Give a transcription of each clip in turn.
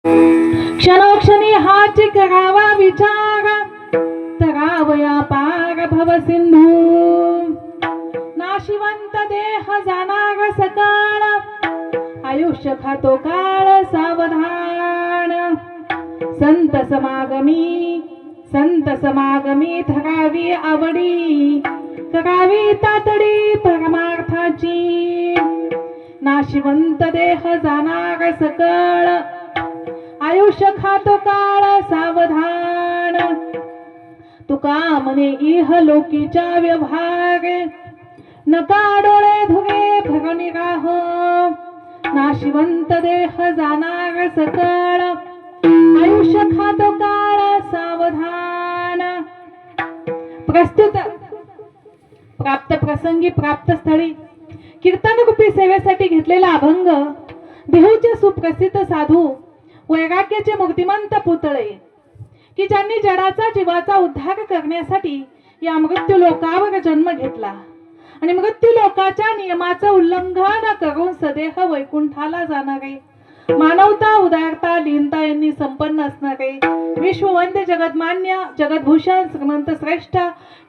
क्षणोक्षणी हाची करावा विचार, तरावया पार भव सिंधू. नाशिवंत देह जाणार सकाळ, आयुष्य खातो काळ सावधान. संत समागमी धरावी आवडी, करावी तातडी परमार्थाची. नाशिवंत देह जाणार सकळ, आयुष्य खातो काळ सावधान. तुका म्हणे इह लोकीच्या व्यवहार, नका डोळे धुगे भगनी राह. नाशिवंत देह जाणार सकळ, आयुष्य खातो काळ सावधान. प्रस्तुत प्राप्त प्रसंगी प्राप्त स्थळी कीर्तनरूपी सेवेसाठी घेतलेला अभंग देहूचे सुप्रसिद्ध साधू वैराग्याचे मूर्तिमंत पुतळे, की ज्यांनी जडाचा जीवाचा उद्धार करण्यासाठी या मृत्यू लोकावर जन्म घेतला आणि मृत्यू लोकाच्या नियमाचं उल्लंघन करून सदेह वैकुंठाला जाणारे, मानवता उदारता लीनता यांनी संपन्न असणारे विश्ववंद्य जगदमान्य जगद्भूषण श्रीमंत श्रेष्ठ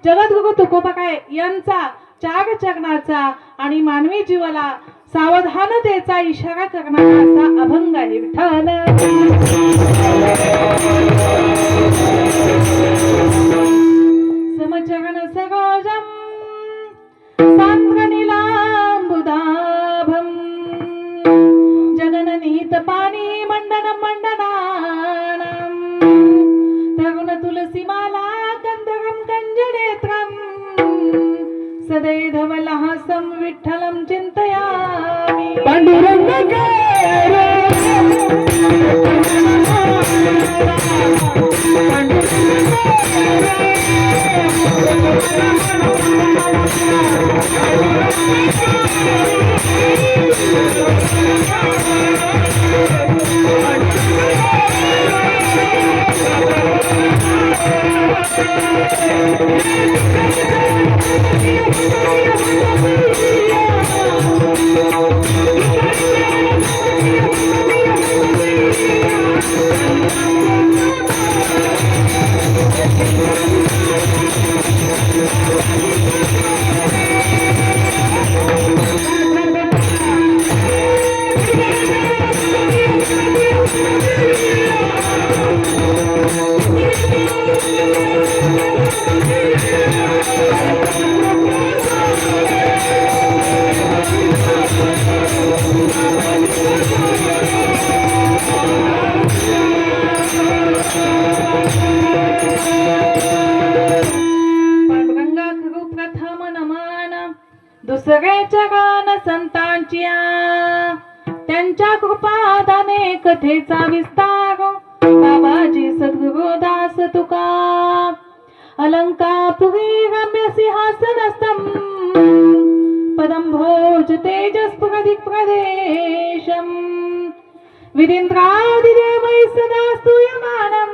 जगद्गुरु तुकोबाराय यांचा चार चरणाचा आणि मानवी जीवाला सावधानतेचा इशारा करणारा असा अभंग आहे. विठ्ठल समचरण सरोजम सांद्रनीलांबुदाभम, जगननीत पाणी मंडनम मंडनानम, तरुण तुलसीमाला गंधर्वं कंजनेत्रम, सदैधवलहासं विठ्ठलं चिन्तयामि. पांडुरंग दुसऱ्याच्या गान संतांच्या, त्यांच्या कृपादाने कथेचा विस्तार. बाबाजी सद्गुरुदास तुका अलंकापुरी रम्य सिंहासनस्थं, पदं भोज तेजस्प्रदिक् प्रदेशं, विरीन्द्रादिदेवैः सदा स्तूयमानं,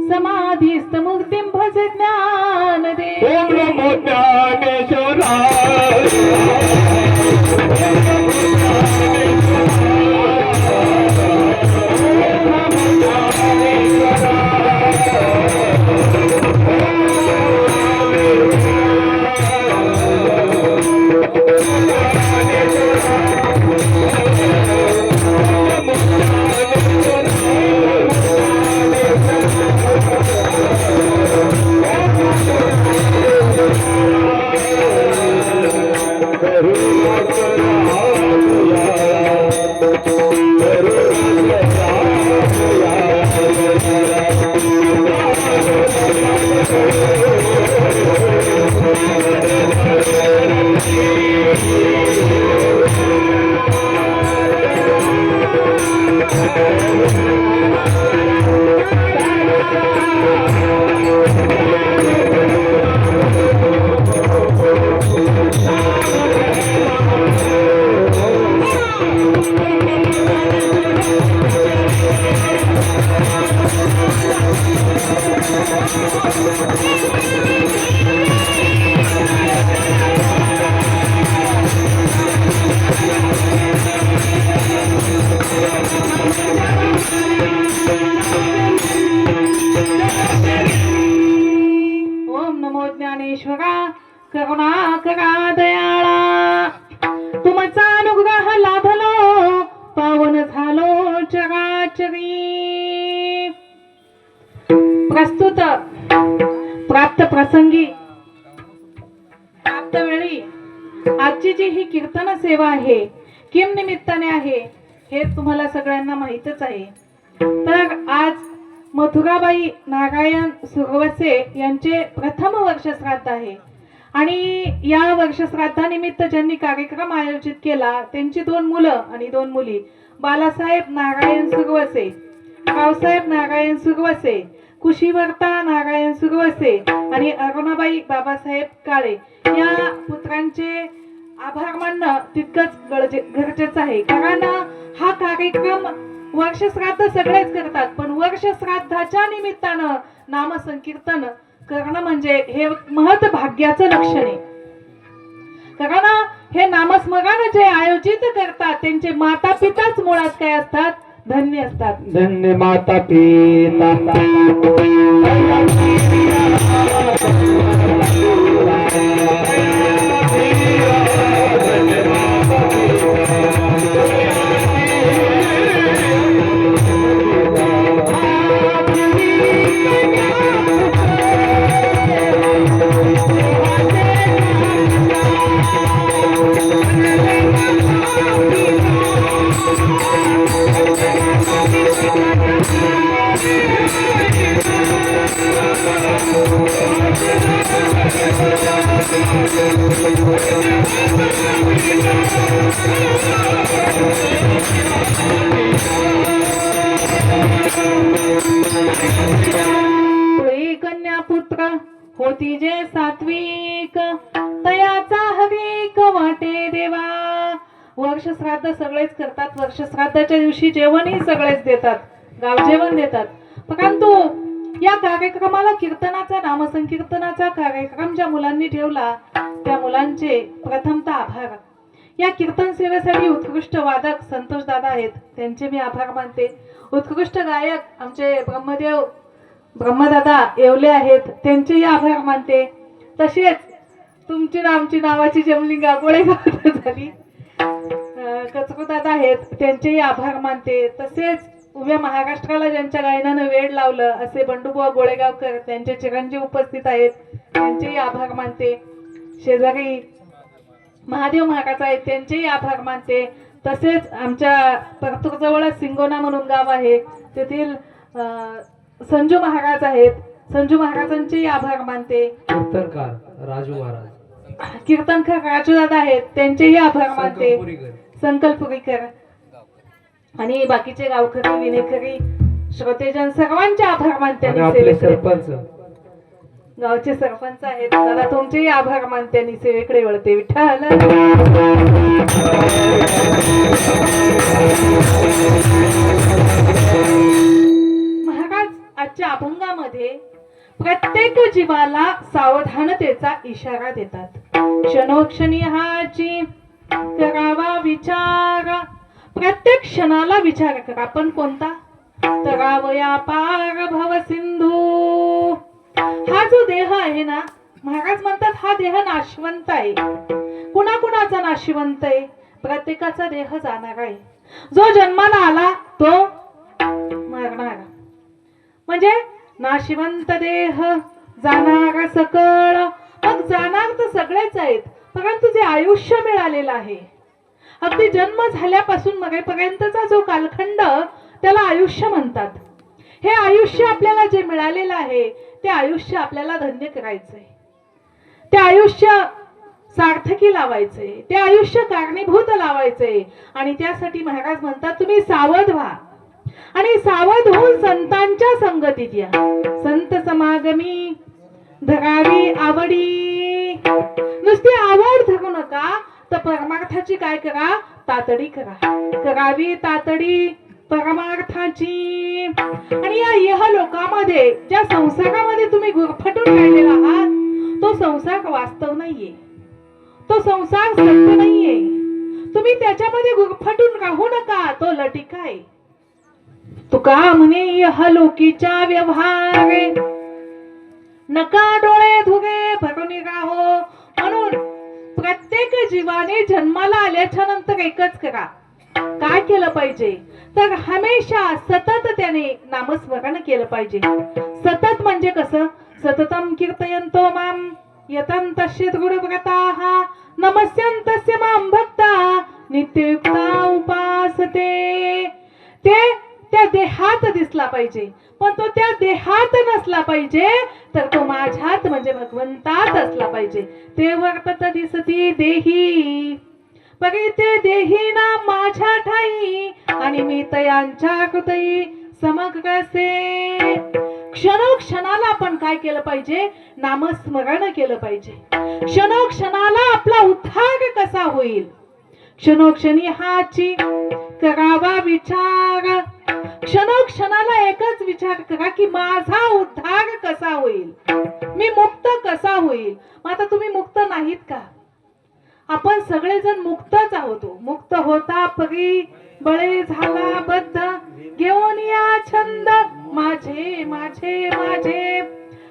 समाधिस्थमूर्तिं भज ज्ञानदेव. ओम नमो ज्ञानेश्वराय. Thank you. परमेश्वरा करुणा करा दयाळा, तुमचा अनुग्रह लाभलो पावन झालो चराचरी. प्रस्तुत प्राप्त प्रसंगी प्राप्त वेळी आजची जी ही कीर्तन सेवा आहे किम निमित्ताने आहे हे तुम्हाला सगळ्यांना माहीतच आहे. तर आज मथुराबाई नारायण सुरवसे यांचे प्रथम वर्षश्राद्ध आहे आणि या वर्षश्राद्धानिमित्त ज्यांनी कार्यक्रम आयोजित केला त्यांची 2 मुलं आणि 2 मुली, बालासाहेब नारायण सुरवसे, रावसाहेब नारायण सुरवसे, कुशीवर्ता नारायण सुरवसे आणि अरुणाबाई बाबासाहेब काळे या पुत्रांचे आभार मानणं तितकंच गरजेचं आहे. कारण हा कार्यक्रम वर्षश्राद्ध सगळेच करतात, पण वर्षश्राद्धाच्या निमित्तानं नामसंकीर्तन करणं म्हणजे हे महत् भाग्याचं लक्षण आहे. कारण हे नामस्मरण जे आयोजित करतात त्यांचे माता पिताच मुळात काय असतात, धन्य असतात. धन्य माता पिता. कन्या पुत्र होती जे सात्विक, तयाचा हरिक वाटे देवा. वर्षश्राद्ध सगळेच करतात, वर्षश्राद्धाच्या दिवशी जेवणही सगळेच देतात, गावजेवण देतात. परंतु या कार्यक्रमाला कीर्तनाचा नामसंकीर्तनाचा कार्यक्रम ज्या मुलांनी ठेवला त्या मुलांचे प्रथमतः आभार. या कीर्तन सेवेसाठी उत्कृष्ट वादक संतोष दादा आहेत, त्यांचे मी आभार मानते. उत्कृष्ट गायक आमचे ब्रह्मदादा येवले आहेत, त्यांचेही आभार मानते. तसेच तुमची आमची नावाची जमली गोळेगाव झाली कचरू दादा आहेत, त्यांचेही आभार मानते. तसेच उभ्या महाराष्ट्राला ज्यांच्या गायनानं वेळ लावलं असे बंडूबुवा गोळेगावकर, त्यांचे चिरंजीव उपस्थित आहेत, त्यांचेही आभार मानते. शेजारी महादेव महाराज आहेत, त्यांचेही आभार मानते. तसेच आमच्या परतूरजवळच सिंगोना म्हणून गाव आहे, तेथील संजू महाराज आहेत, संजू महाराजांचेही आभार मानते. कीर्तनकार राजू महाराज, कीर्तनकार राजू दादा आहेत, त्यांचेही आभार मानते. संकल्पपुरीकर आणि बाकीचे गावकरी विनेकरी श्रोतेजन सर्वांचे आभार मानते. आपले सरपंच गावचे सरपंच आहेत दादा, तुमचेही आभार मानते आणि सेवेकडे वळते. विठ्ठल महाराज आजच्या अभंगामध्ये प्रत्येक जीवाला सावधानतेचा इशारा देतात. क्षणोक्षणी हाची करावा विचार, प्रत्येक क्षणाला विचार करा. पण कोणता? तरावया पार भव सिंधू. हा जो देह आहे ना, महाराज म्हणतात हा देह नाशवंत आहे. कुणाकुणाचा नाशवंत आहे? प्रत्येकाचा देह जाणार आहे. जो जन्माला आला तो मरणार, म्हणजे नाशवंत देह जाणार सकळ. मग जाणार तर सगळेच आहेत, परंतु जे आयुष्य मिळालेलं आहे, अगदी जन्म झाल्यापासून मरेपर्यंतचा जो कालखंड त्याला आयुष्य म्हणतात. हे आयुष्य आपल्याला जे मिळालेलं आहे ते आयुष्य आपल्याला धन्य करायचंय, ते आयुष्य सार्थकी लावायचंय, ते आयुष्य कारणीभूत लावायचंय. आणि त्यासाठी महाराज म्हणतात तुम्ही सावध व्हा आणि सावध होऊन संतांच्या संगतीत या. संत समागमी धरावी आवडी. नुसती आवड धरू नका, तर परमार्थाची काय करा? तातडी करा. करावी तातडी परमार्थाची. आणि या इह लोकामध्ये ज्या संसारामध्ये तुम्ही गुरफटून राहिलेला आहात तो संसार वास्तव नाहीये, तो संसार सत्य नाहीये. तुम्ही त्याच्यामध्ये गुरफटून राहू नका, तो लटिका आहे. तुका म्हणे इह लोकीच्या व्यवहारे, नका डोळे धुगे भर करून राहो. म्हणून प्रत्येक जीवाने जन्माला आल्याच्या नंतर एकच करा, काय केलं पाहिजे तर हमेशा सतत त्याने नामस्मरण केलं पाहिजे. सतत म्हणजे कसं, सततम कीर्तयन्तो माम यतन्तस्य गुरुव्रताः नमस्यन्तस्य मां भक्ता नित्ययुक्ता उपासते. ते त्या देहात दिसला पाहिजे, पण तो त्या देहात नसला पाहिजे, तर तो माझ्यात म्हणजे भगवंतात असला पाहिजे. ते वर्तत दिसती देही परिते देही ना माझ्या ठाई आणि मी तयांच्या हृदयी समग्रसे. क्षणोक्षणाला आपण काय केलं पाहिजे, नामस्मरण केलं पाहिजे. क्षणोक्षणाला आपला उद्धार कसा होईल, क्षणोक्षणी हाची करावा विचार. क्षणोक्षणाला एकच विचार करा की माझा उद्धार कसा होईल, मी मुक्त कसा होईल. आता तुम्ही मुक्त नाहीत का, आपण सगळेजण मुक्तच आहोत. मुक्त होता परी बळे झाला बद्ध घेऊन या छंद माझे माझे माझे.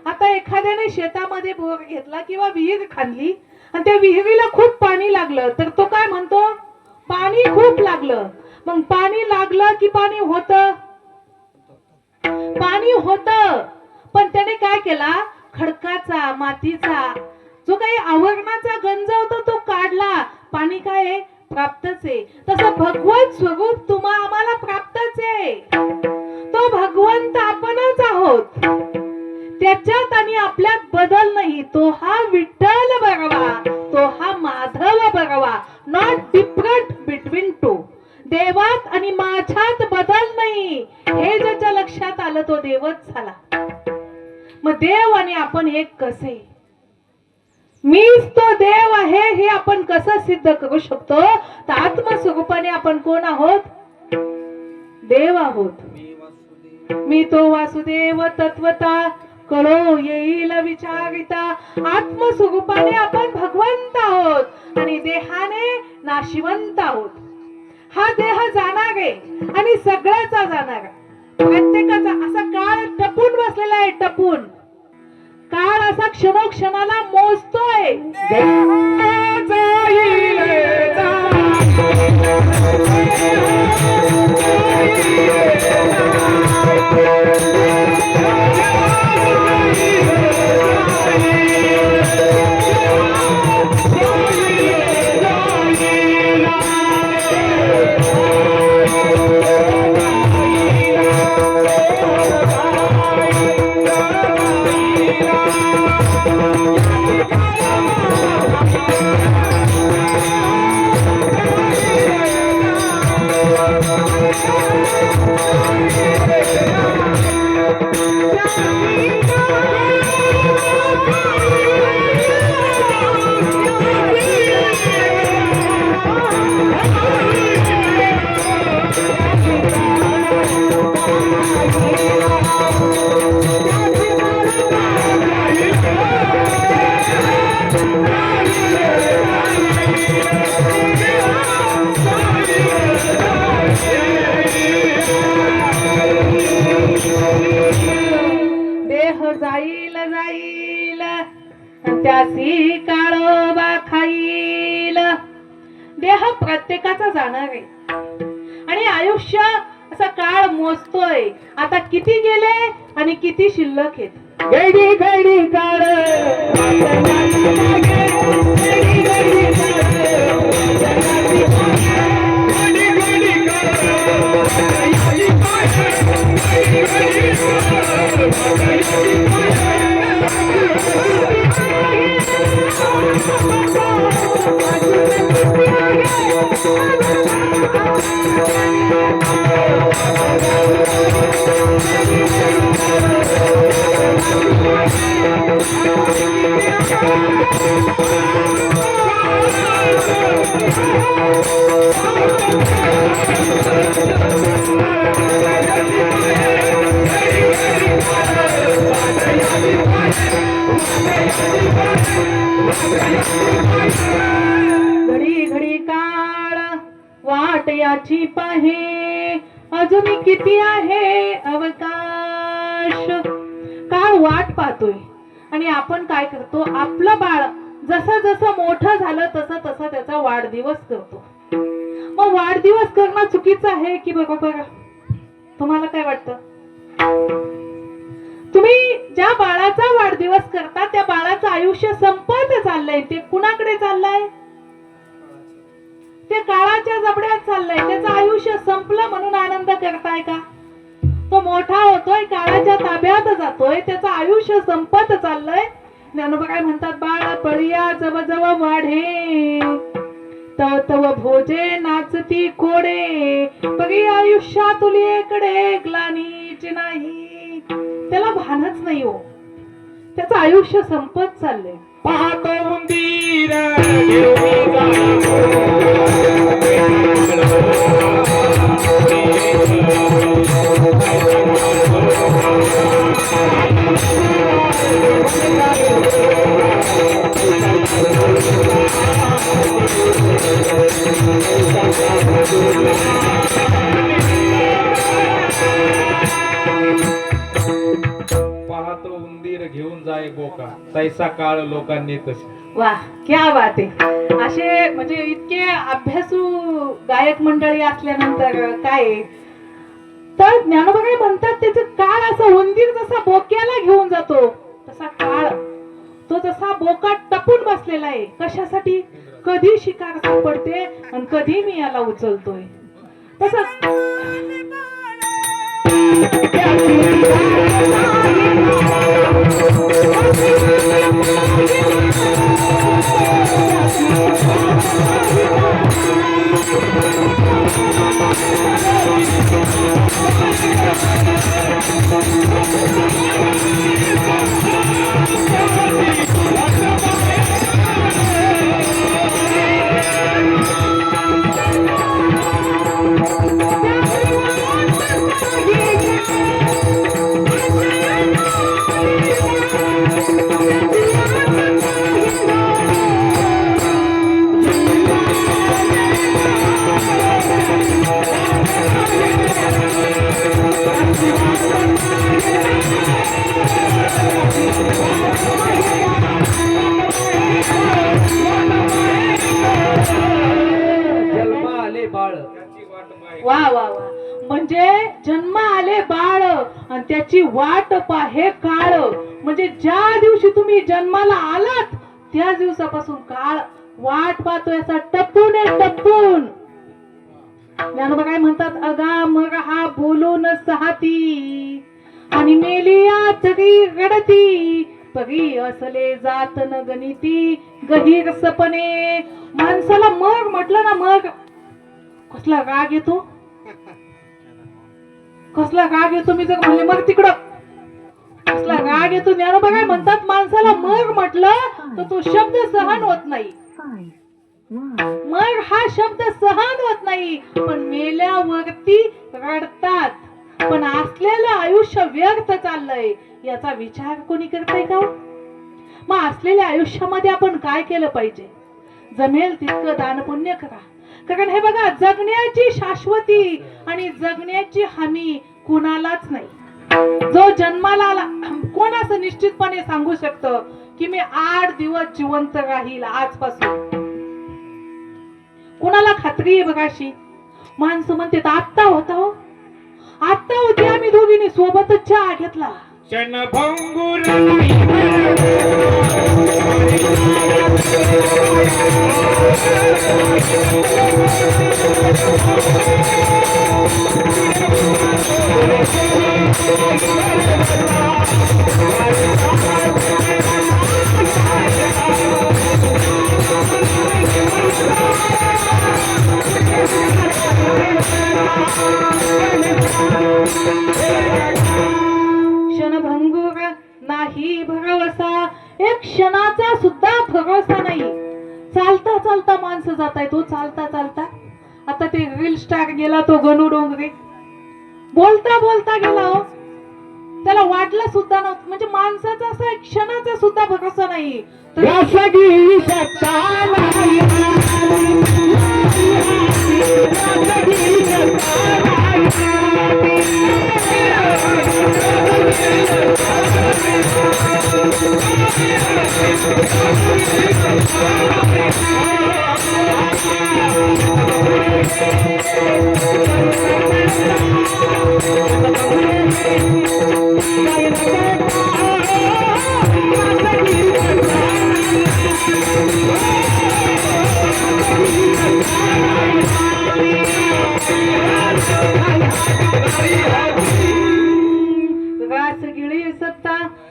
आता एखाद्याने शेतामध्ये बोर घेतला किंवा विहीर खाल्ली आणि त्या विहिरीला खूप पाणी लागलं, तर तो काय म्हणतो, पाणी खूप लागलं. मग पाणी लागलं की पाणी होतं, पाणी होतं, पण त्याने काय केला, खडकाचा मातीचा जो काही आवरणाचा गंज होता तो काढला, पाणी काय आहे, प्राप्तच आहे. तसं भगवत स्वरूप तुम्हा आम्हाला प्राप्तच आहे. तो भगवंत आपणच आहोत, त्याच्यात आणि आपल्यात बदल नाही. तो हा विठ्ठल बघवा, तो हा माधव बघवा, नॉट डिफरंट बिटवीन टू. देवात आणि माझ्यात बदल नाही, हे ज्याच्या लक्षात आलं तो देवच झाला. मग देव आणि आपण एक कसे, मीच तो देव आहे हे आपण कसं सिद्ध करू शकतो, तर आत्मस्वरूपाने आपण कोण आहोत, देव आहोत. मी तो वासुदेव तत्वता कळो येईल विचारिता. आत्मस्वरूपाने आपण भगवंत आहोत आणि देहाने नाशिवंत आहोत. हा देह जाणार आहे आणि सगळ्याचा जाणार, प्रत्येकाचा. असा काळ टपून बसलेला आहे, टपून काळ असा क्षणोक्षणाला मोजतोय. जाईल जाईल त्यासी काळोबा खाईल. देह प्रत्येकाचा जाणार आहे आणि आयुष्य असा काळ मोजतोय. आता किती गेले आणि किती शिल्लक आहेत. घडी घडी काळ घडी घडी काळ वाट याची पाहे अजून किती आहे अवकाश. काळ वाट पाहतोय आणि आपण काय करतो, आपलं बाळ जसं जसं मोठं झालं तसं तसं त्याचा वाढदिवस करतो. मग वाढदिवस करणं चुकीचं आहे की बरोबर? तुम्हाला काय वाटतं? तुम्ही ज्या बाळाचा वाढदिवस करता त्या बाळाचं आयुष्य संपत चाललंय. ते कुणाकडे चाललंय? ते काळाच्या जबड्यात चाललंय. त्याचं आयुष्य संपलं म्हणून आनंद करताय का? तो मोठा होतोय, काळाच्या ताब्यात जातोय, त्याचं आयुष्य संपत चाललंय. ज्ञानोबा काय म्हणतात, बाळ पळिया जव जव वाढे तव तव भोजे नाचती कोडे पगी आयुष्या तुलीकडे ग्लानीच नाही. त्याला भानच नाही हो, त्याचं आयुष्य संपत चाललंय. पाहतो उंदीर पाहतो उंदीर घेऊन जाय बोका तैसा काळ लोकांनी तशी. वा क्या बात आहे. असे म्हणजे इतके अभ्यासू गायक मंडळी असल्यानंतर काय तर ज्ञानोबा काय म्हणतात, त्याचं काळ असं उंदीर जसा बोक्याला घेऊन जातो तसा काळ तो जसा बोका टपून बसलेला आहे. कशासाठी? कधी शिकार सापडते आणि कधी मी याला उचलतोय. तसंच वा वा वा म्हणजे जन्म आले बाळ आणि त्याची वाट पाहे काळ. म्हणजे ज्या दिवशी तुम्ही जन्माला आलात त्या दिवसापासून काळ वाट पाहतोय असा टपून टपून. ज्ञानोबा काय म्हणतात, अगा मग हा बोलून सहाती आणि मेलिया तरी रडती परी असले जात न गणिती गहीर सपने. माणसाला मग म्हटलं ना, मग कसला राग येतो, कसला राग येतो. मी जर म्हणले मग तिकडं कसला राग येतो. ज्ञानोबा काय म्हणतात, माणसाला मग म्हटलं तर तो शब्द सहन होत नाही. मग हा शब्द सहन होत नाही, पण मेल्यावरती रडतात. पण असलेलं आयुष्य व्यर्थ चाललंय याचा विचार कोणी करताय का? मग असलेल्या आयुष्यामध्ये आपण काय केलं पाहिजे? जमेल तितकं दान पुण्य करा. कारण हे बघा, जगण्याची शाश्वती आणि जगण्याची हमी कुणालाच नाही. जो जन्माला आला, कोण असं निश्चितपणे सांगू शकतं की मी 8 दिवस जिवंत राहील आजपासून? कुणाला खात्री आहे बघाशी? माणसं म्हणते आत्ता होता हो, आत्ता होती, आम्ही दोघींनी सोबतच चहा घेतला. क्षणभंगुर क्षणभंगुर नाही भरवसा, एक क्षणाचा सुद्धा भरोसा नाही. चालता चालता माणसं जात आहे. तो चालता चालता आता ते रील स्टार गेला, तो गणू डोंगरे बोलता बोलता गेला हो, त्याला वाटलं सुद्धा नव्हतं. म्हणजे माणसाचा असा एक क्षणाचा सुद्धा भरोसा नाही. तर नाही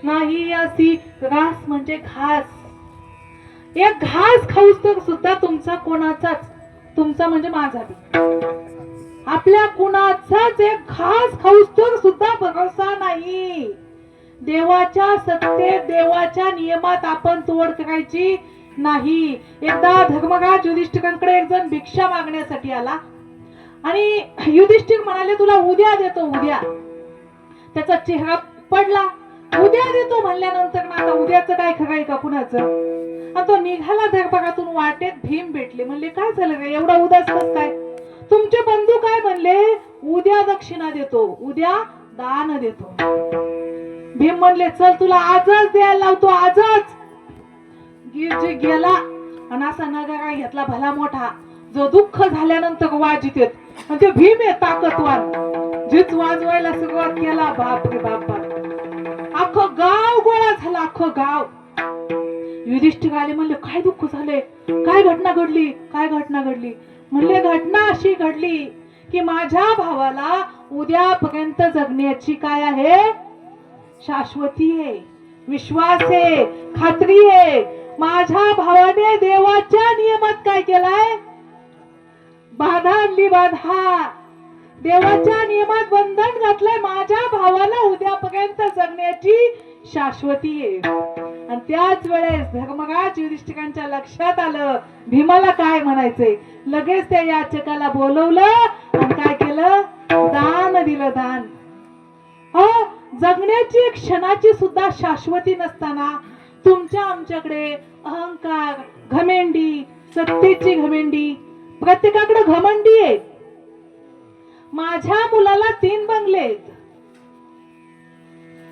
नाही असी रास म्हणजे घास. एक घास खाऊस तर सुद्धा तुमचा कोणाचाच, तुमचा म्हणजे माझा बी, आपल्या कुणाचाच एक घास खाऊस तर सुद्धा भरोसा नाही. देवाच्या सत्तेत, देवाच्या नियमात आपण तोड करायची नाही. एकदा धर्मराज युधिष्ठिरांकडे एक जण भिक्षा मागण्यासाठी आला आणि युधिष्ठिर म्हणाले तुला उद्या देतो, उद्या. त्याचा चेहरा पडला. उद्या देतो म्हणल्यानंतर ना आता उद्याचं काय खरं आहे का कुणाचं. आणि तो निघाला दरबारातून. वाटेत भीम भेटले. म्हणले काय झालं रे एवढा उदास कस काय. तुमचे बंधू काय म्हणले उद्या दक्षिणा देतो, उद्या दान देतो. भीम म्हणले चल तुला आजच द्यायला लावतो, आजच. गिरजी गेला आणि असा नगारा घेतला भला मोठा, जो दुःख झाल्यानंतर वाजित येत. आणि ते भीम आहे ताकदवान, जिच वाजवायला सुरुवात केला. बाप रे बाप बाप, अख्खं गाव गोळा झाला, अख्खं गाव. युधिष्ठिर आले. म्हणले काय दुःख झाले, काय घटना घडली, काय घटना घडली. म्हणले घटना अशी घडली की माझ्या भावाला उद्यापर्यंत जगण्याची काय आहे, शाश्वती आहे, विश्वास आहे, खात्री आहे. माझ्या भावाने देवाच्या नियमात काय केलाय, बाधा आणली, बाधा. देवाच्या नियमात बंधन घातलंय. माझ्या भावाला उद्यापर्यंत जगण्याची शाश्वती आहे. आणि त्याच वेळेस धर्मराज युधिष्ठिरांच्या लक्षात आलं भीमाला काय म्हणायचंय. लगेच त्या याचकाला बोलवलं आणि काय केलं, दान दिलं, दान. जगण्याची क्षणाची सुद्धा शाश्वती नसताना तुमच्या आमच्याकडे अहंकार, घमेंडी, सत्तेची घमेंडी, प्रत्येकाकडे घमंडी आहे. माझ्या मुलाला 3 बंगले आहेत,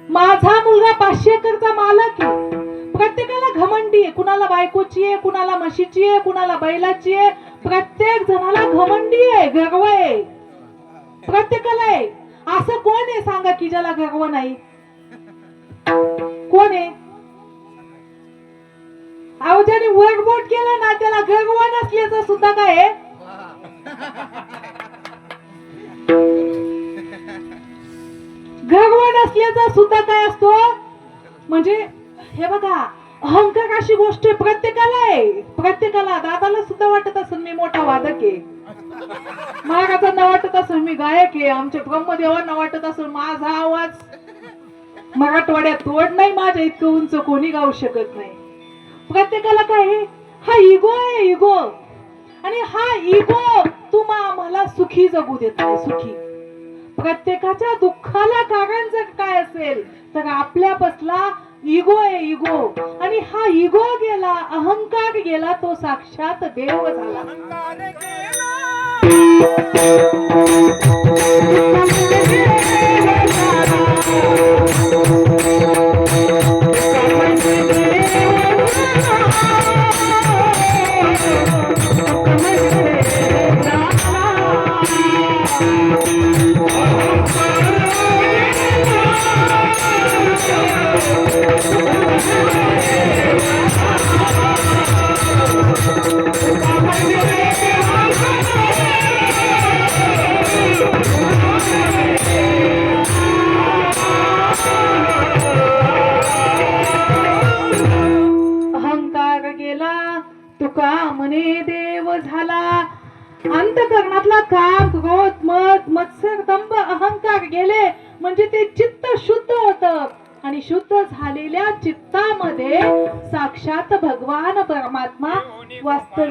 माझा मुलगा 500 एकरचा मालक आहे. प्रत्येकाला घमंडी आहे. कुणाला बायकोची आहे, कुणाला म्हशीची आहे, कुणाला बैलाची आहे. प्रत्येक जणाला घमंडी आहे, गर्व आहे, प्रत्येकाला आहे. असं कोण आहे सांगा की ज्याला गर्व नाही, कोण आहे. अहो ज्याने वरबोट केलं ना त्याला गर्व नसल्याचं सुद्धा काय आहे. गर्व नसल्याचा सुद्धा काय असतो म्हणजे हे बघा, अहंकार अशी गोष्ट प्रत्येकाला आहे, प्रत्येकाला. दादाला सुद्धा वाटत असेल मी मोठा वादक आहे, महाराजांना वाटत असेल मी गायक आहे, आमच्या ब्रह्मदेवांना वाटत असेल माझा आवाज मराठवाड्यात तोड नाही, माझ्या इतकं उंच कोणी गाऊ शकत नाही. प्रत्येकाला काय आहे, हा इगो आहे, इगो. आणि हा इगो तुम्हाला सुखी जगू देत नाही, सुखी. प्रत्येकाच्या दुःखाला कारण जर काय असेल तर आपल्या बसला इगो आहे, इगो. आणि हा इगो गेला, अहंकार गेला, तो साक्षात देव झाला. तुका म्हणे देव झाला. अंतःकरणातला काम, क्रोध, मद, मत्सर, दंभ, अहंकार गेले म्हणजे ते चित्त शुद्ध होतं. आणि शुद्ध झालेल्या चित्तामध्ये साक्षात भगवान परमात्मा वास्तव.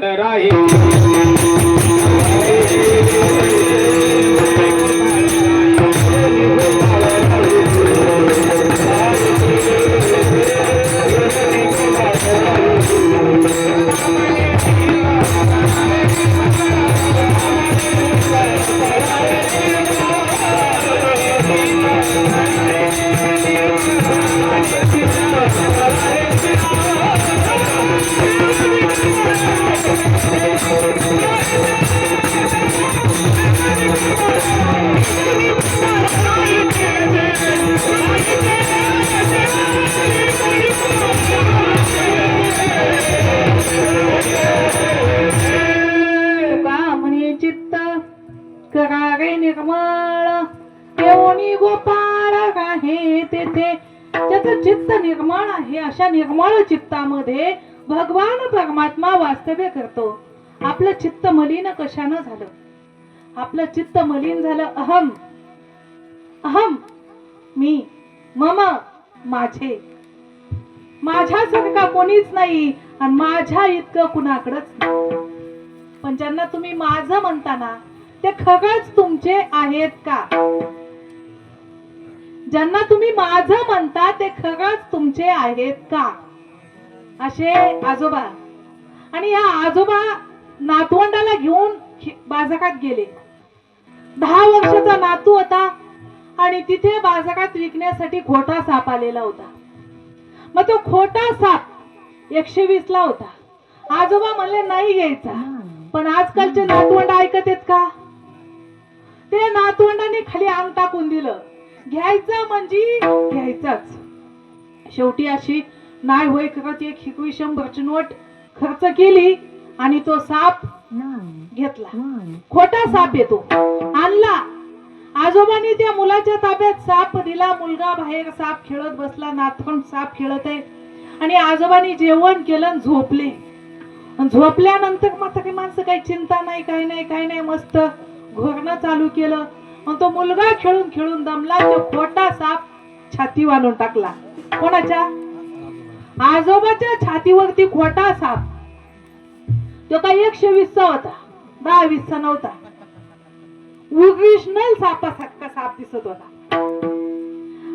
करारे निर्मळ येऊनी गोपाळ आहे तेथे ज्याचं चित्त निर्मळ आहे अशा निर्मळ चित्तामध्ये भगवान परमात्मा वास्तव्य करतो. आपलं चित्त मलिन कशानं झालं? आपलं चित्त मलिन झालं अहम अहम, मी, मम, माझे, माझ्यासारखा कोणीच नाही आणि माझ्या इतकं कुणाकडच नाही. पण ज्यांना तुम्ही माझं म्हणता ना ते खरंच तुमचे आहेत का? ज्यांना तुम्ही माझं म्हणता ते खरंच तुमचे आहेत का? असे आजोबा. आणि या आजोबा नातवंडाला घेऊन बाजारात गेले. 10 वर्षाचा नातू होता आणि तिथे बाजारात विकण्यासाठी खोटा साप आलेला होता. मग तो खोटा साप 120 ला होता. आजोबा म्हणले नाही घ्यायचा. पण आजकालचे नातवंड ऐकत आहेत का? ते नातवंडाने खाली अंग टाकून दिलं. घ्यायचं म्हणजे घ्यायचाच. शेवटी अशी नाही होय करत 100ची नोट खर्च केली आणि तो साप घेतला. खोटा साप येतो आणला. आजोबांनी त्या मुलाच्या ताब्यात साप दिला. मुलगा बाहेर साप खेळत बसला. नातवंड साप खेळत आहे आणि आजोबांनी जेवण केलं आणि झोपले. झोपल्यानंतर मात्र काही माणसं काही चिंता नाही, काही नाही, काही नाही, मस्त घोरणं चालू केलं. मग तो मुलगा खेळून खेळून दमला. तो खोटा साप छाती बांधून टाकला. कोणाच्या? आजोबाच्या छातीवरती खोटा साप. तो काही 120चा होता, 10-20चा नव्हता. ओरिजिनल सापासारखा साप दिसत होता.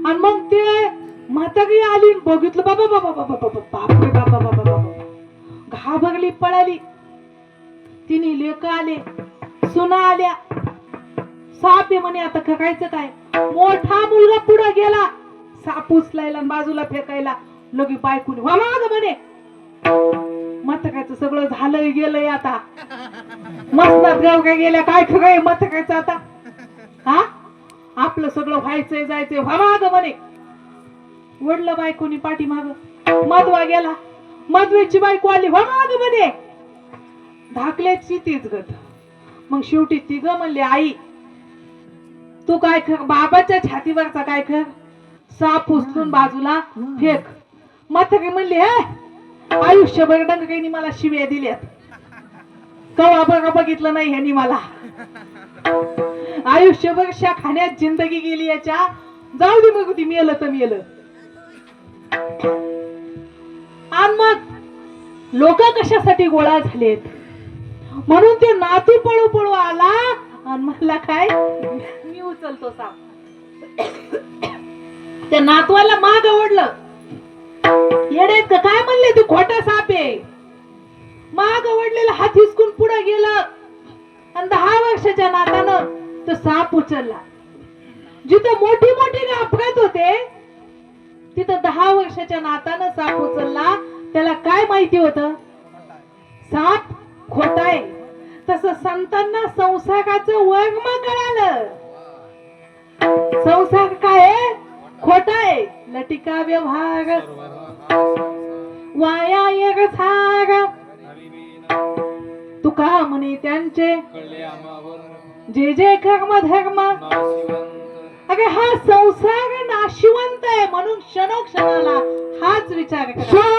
आणि मग ते म्हातारी आली, बघितलं. बाबा बाबा बाबा बाबा बापरे बाबा बाबा बाबा, घाबरली, पळाली. तिने लेक आले, सुना आल्या. साप आहे म्हणे, आता करायचं काय? मोठा मुलगा पुढे गेला साप उचलायला बाजूला फेकायला. लगी बायकून माग म्हणे. म्हाताऱ्याचं सगळं झालंय गेलंय आता. मसनात गाव काय गेल्या, काय खरंय म्हाताऱ्याचं आता? हा, आपलं सगळं व्हायचंय, जायचंय, माग म्हणे. वडलं बायकोनी पाठीमाग. मधवा गेला, मधवेची बायको आली, माग म्हणे. धाकल्याची तीच गत. मग शेवटी तिघ म्हणले, आई तू काय कर, बाबाच्या छातीवरचा काय कर, साप उचलून बाजूला फेक. म्हातारी म्हणली, हे आयुष्यभर डंगकाईनी मला शिव्या दिल्यात, कवा बघा बघितलं नाही ह्यांनी मला. आयुष्यभर खाण्यात जिंदगी गेली याच्या. जाऊ दे मग, ती मेलं तर मेलं. आणि मग लोक कशासाठी गोळा झालेत? म्हणून ते नातू पळू पळू आला आणि म्हणला काय, मी उचलतो साप. त्या नातवाला माग ओढलं. येडेत का काय म्हणले, तू खोटा साप आहे. माग ओढलेला हात हिसकून पुढे गेलं आणि 10 वर्षाच्या नातानं तो साप उचलला. जिथं मोठी मोठी अपघात होते तिथं 10 वर्षाच्या नातानं साप उचलला. त्याला काय माहिती होतं? साप खोटा आहे. तसं संतांना संसाराचं वर्म कळालं. संसार काय आहे? खोटा आहे. लटिका व्यवहार वाया एक साग. तुका म्हणे त्यांचे जे जे कर्म धर्म. अरे हा संसार नाशिवंत आहे म्हणून क्षणोक्षणाला हाच विचार करा.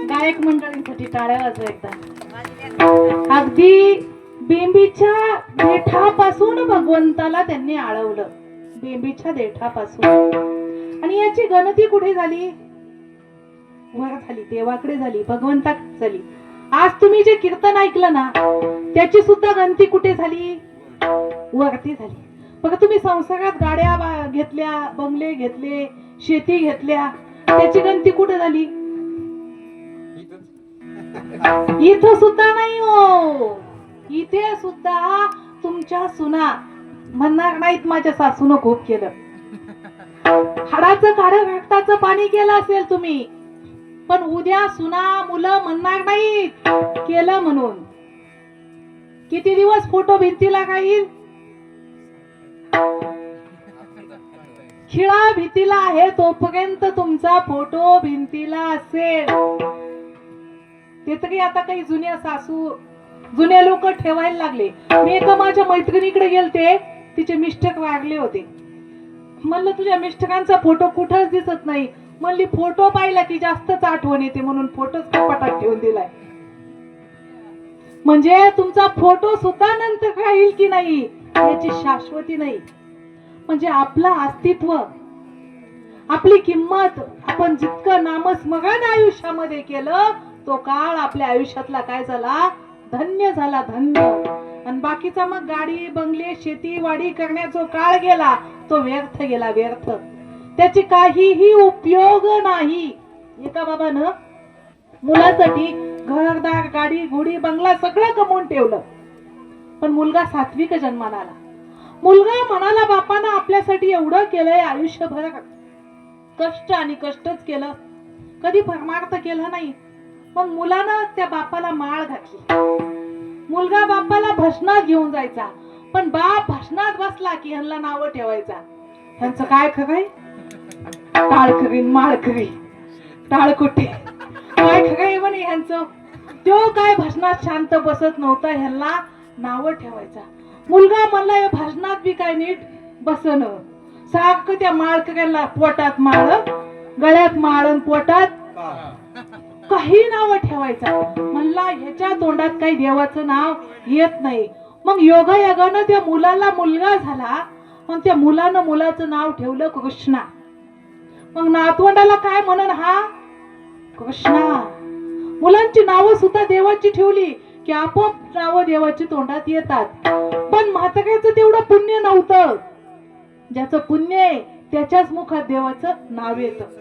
गायक मंडळींसाठी टाळ्या वाजवा एकदा. अगदी बेंबीच्या देठापासून भगवंताला त्यांनी आळवलं, बेंबीच्या देठापासून. आणि याची गणती कुठे झाली? वर झाली, देवाकडे झाली, भगवंताकडे झाली. आज तुम्ही जे कीर्तन ऐकलं ना, त्याची सुद्धा गणती कुठे झाली? वरती झाली. बघा, तुम्ही संसारात गाड्या घेतल्या, बंगले घेतले, शेती घेतल्या, त्याची गणती कुठे झाली? इथं सुद्धा नाही हो. इथे सुद्धा तुमच्या सुना म्हणणार नाहीत माझ्या सासूनं खूप केलं. हाडाचं काढ रक्ताचं पाणी केलं असेल तुम्ही, पण उद्या सुना मुलं म्हणणार नाहीत केलं म्हणून. किती दिवस फोटो भिंतीला राहील? खिळा भिंतीला आहे तोपर्यंत तुमचा फोटो भिंतीला असेल. ते तरी आता काही जुन्या सासू, जुने लोक ठेवायला लागले. मी एका माझ्या मैत्रिणीकडे गेलते, तिचे मिस्टर वारले होते. म्हणलं तुझ्या मिस्टरांचा फोटो कुठंच दिसत नाही. म्हणली फोटो पाहिला की जास्तच आठवण येते म्हणून फोटोच कपाटात ठेवून दिलाय. म्हणजे तुमचा फोटो सुद्धा नंतर राहील की नाही याची शाश्वती नाही. म्हणजे आपलं अस्तित्व, आपली किंमत आपण जितकं नामस्मरण आयुष्यामध्ये केलं, तो काळ आपल्या आयुष्यातला काय झाला? धन्य झाला, धन्य. आणि बाकीचा मग गाडी बंगले शेती वाडी करण्याचा काळ गेला, तो व्यर्थ गेला, व्यर्थ. त्याची काहीही उपयोग नाही. एका बाबानं मुलासाठी घरदार गाडी घोडी बंगला सगळं कमवून ठेवलं, पण मुलगा सात्विक जन्माला आला. मुलगा म्हणाला, बापानं आपल्यासाठी एवढं केलंय, आयुष्यभर कष्ट आणि कष्टच केलं, कधी परमार्थ केला नाही. मग मुलानं त्या बापाला माळ घातली. मुलगा बापाला भजनात घेऊन जायचा, पण बाप भजनात बसला की ह्यांना नाव ठेवायचा. ह्यांचं काय खरंय? टाळकरी माळकरी टाळकोटे काय खरंय म्हणे ह्यांचं. तो काय भजनात शांत बसत नव्हता, ह्यांना नाव ठेवायचा. मुलगा म्हणला, हे भजनात बी काय नीट बसन. सारखं त्या माळकऱ्याला पोटात माळ, गळ्यात माळ, पोटात काही नाव ठेवायचा. म्हणला ह्याच्या तोंडात काही देवाचं नाव येत नाही. मग योगायोगानं त्या मुलाला मुलगा झाला, मग त्या मुलानं मुलाचं नाव ठेवलं कृष्णा. मग नातवंडाला काय म्हणून? हा कृष्णा. मुलांची नावं सुद्धा देवाची ठेवली की आपोआप नावं देवाची तोंडात येतात. पण म्हाताऱ्याचं तेवढं पुण्य नव्हतं. ज्याचं पुण्य आहे त्याच्याच मुखात देवाचं नाव येतं.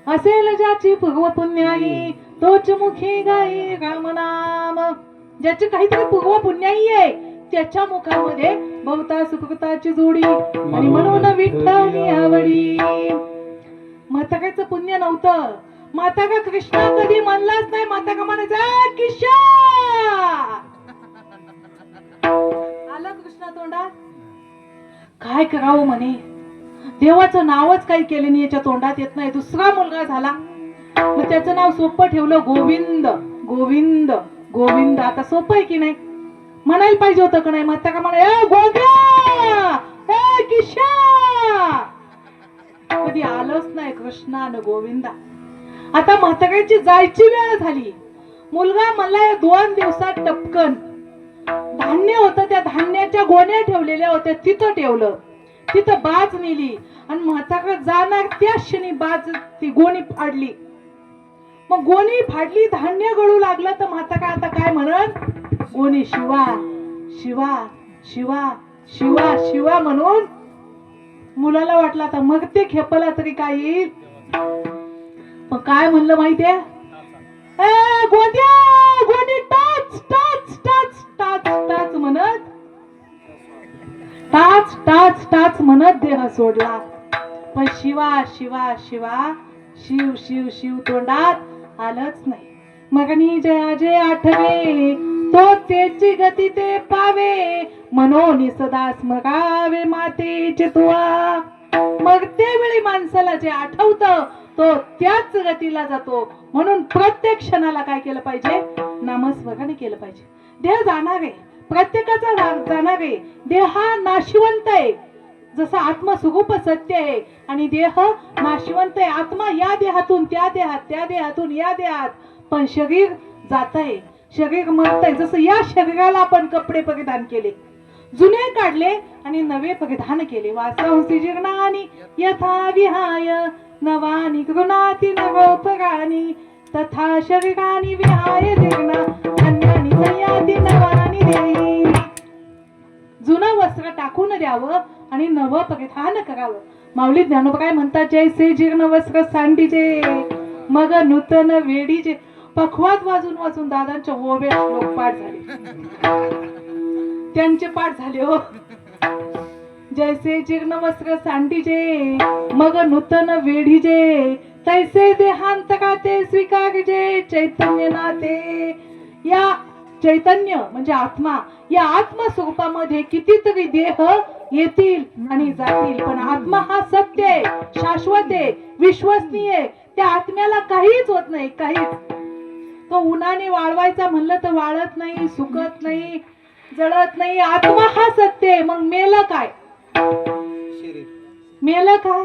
असेल ज्याची पूर्व पुण्याई तोच मुखी गाई राम नाम. ज्याची काहीतरी पूर्व पुण्याई आहे त्याच्या मुखामध्ये बहुता सुकृताची जोडी आणि म्हणून विठ्ठल आवडी. म्हाताऱ्याचं पुण्य नव्हतं. म्हातारा कृष्णा कधी म्हणलाच नाही. म्हातारा म्हणायचा किशा. आलं कृष्णा तोंडात. काय करावं म्हणे, देवाचं नावच काही केले नाही, याच्या तोंडात येत नाही. दुसरा मुलगा झाला, मग त्याचं नाव सोपं ठेवलं, गोविंद. गोविंद गोविंद. आता सोपं आहे की नाही? म्हणायला पाहिजे होतं का नाही? म्हातारा म्हणे, ए गोग्या, ए किशा. कधी आलंच नाही कृष्णा न गोविंदा. आता म्हाताऱ्याची जायची वेळ झाली. मुलगा मला 2 दिवसात टपकन धान्य होतं, त्या धान्याच्या गोण्या ठेवलेल्या होत्या, तिथं ठेवलं. तिथं बाज नेली आणि म्हातारा जाणार त्या क्षणी बाज ती गोणी फाडली. मग गोणी फाडली, धान्य गळू लागलं, तर म्हातारा आता काय म्हणत? गोणी शिवा शिवा शिवा शिवा शिवा म्हणून. मुलाला वाटलं आता मग ते खेपला तरी काय येईल. मग काय म्हणलं माहितीये? ए गोद्या गोणी टाच टाच टाच टाच टाच म्हणत, टाच टाच टाच म्हणत देह सोडला. पण शिवा शिवा शिवा शिव शिव शिव तोंडात आलंच नाही. मगनी जया जे आठवे तो तेची गती ते पावे मनोनी सदा स्मरावे मातेचे तुआ. मग त्यावेळी माणसाला जे आठवतं तो त्याच गतीला जातो. म्हणून प्रत्येक क्षणाला काय केलं पाहिजे? नामस्मरण केलं पाहिजे. देह जाणार आहे, प्रत्येकाचा जाणार आहे. देह हा नाशिवंत आहे, जसं आत्मस्वरूप सत्य आहे आणि देह नाशिवंत आहे. आत्मा या देहातून त्या देहात, त्या देहातून या देहात, पण शरीर जात आहे, शरीर मरत आहे. जसं या शरीराला आपण कपडे परिधान केले, जुने काढले आणि नवे परिधान केले. वासांसी जीर्णानि यथा विहाय नवानि गृणाति नवोपराणि तथा शरीरानि विहाय जीर्ण अन्यानि संयाति नवानि देहि. जुनं वस्त्र टाकून द्यावं आणि नवं परिधान करावं. माऊली ज्ञानोबा काय म्हणतात? जैसे जीर्ण वस्त्र सांडीचे मग नूतन वेडीचे. पखवाज वाजून वाजून दादांच्या ओव्या श्लोक पाठ झाले, त्यांचे पाठ झाले हो. जैसे जीर्ण वस्त्र सांडीचे मग नूतन वेढीजे तैसे देहांतका ते स्वीकारजे चैतन्य नाते. या चैतन्य म्हणजे आत्मा, या आत्मस्वरूपामध्ये कितीतरी देह येतील आणि जातील, पण आत्मा हा सत्य आहे, शाश्वत आहे, विश्वसनीय आहे. त्या आत्म्याला काहीच होत नाही, काहीच. तो उन्हाने वाळवायचा म्हणलं तर वाळत नाही, सुकत नाही, जळत नाही. आत्मा हा सत्य आहे. मग मेलं काय? मेलं काय?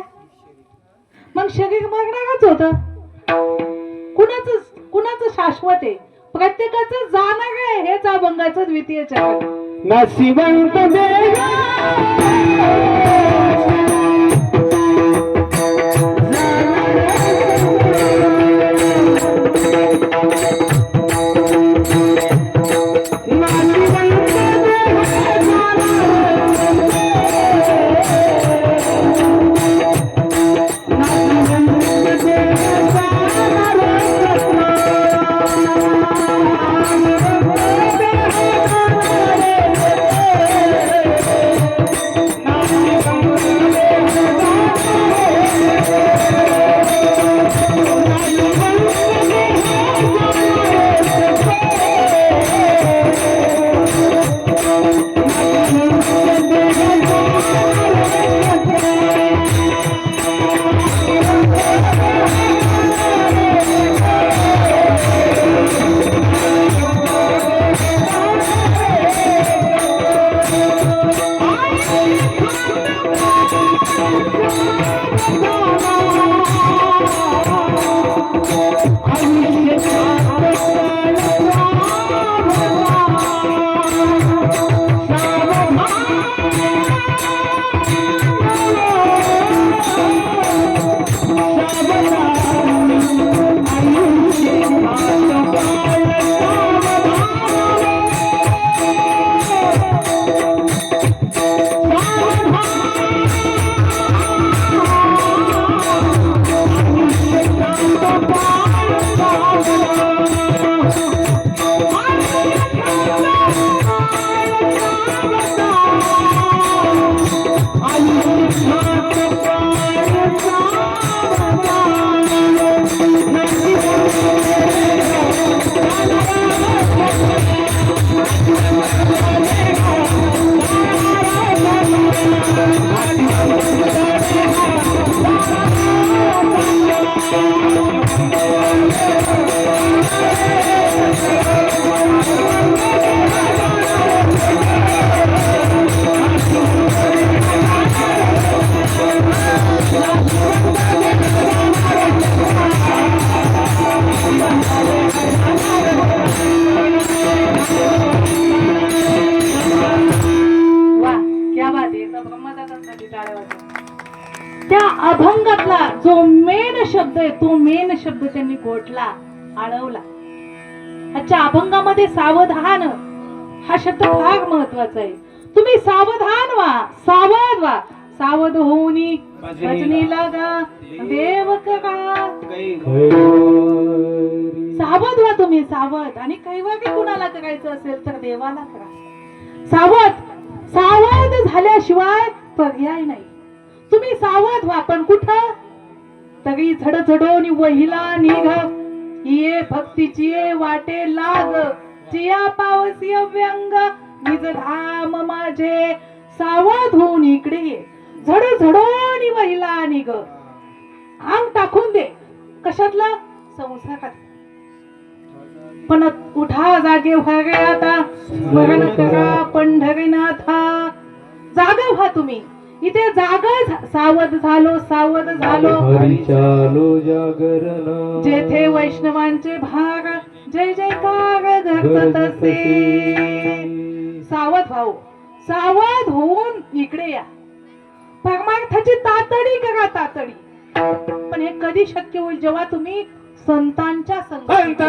मग शरीर मरणारच होत. कुणाचं शाश्वत आहे? प्रत्येकाचं जाणार आहे. हेच अभंगाचं द्वितीय चरण. नशिवंत देवा त्या अभंगातला जो मेन शब्द आहे तो मेन शब्द त्यांनी गोठला, आळवला. आजच्या अभंगामध्ये सावधान हा शब्द फार महत्वाचा आहे. तुम्ही सावधान व्हा, सावध व्हा. सावध होऊनी भजनी लागा देव करा. सावध व्हा तुम्ही, सावध. आणि कैवारी कुणाला करायचं असेल तर देवाला करा. सावध झाल्याशिवाय पर्याय नाही. तुम्ही सावध व्हा, पण कुठं? तरी झडझडून वहिला निघ ये भक्तीची ये वाटे लाग जिया पावसी व्यंग निज धाम माझे सावध होऊन इकडे ये झड झडोनी वहिला निग अंग टाकून दे कशातला संसारात पण उठा जागे व्हा गे आता स्मरण करा पंढरीनाथा जागा व्हा तुम्ही इथे जागा सावध झालो हरी चालो जागरण जेथे वैष्णवांचे भाग जय जयकार घडत असे सावध व्हाव सावध होऊन इकडे या परमार्थाची तातडी करा तातडी पण हे कधी शक्य होईल जेव्हा तुम्ही संतांच्या संगतीत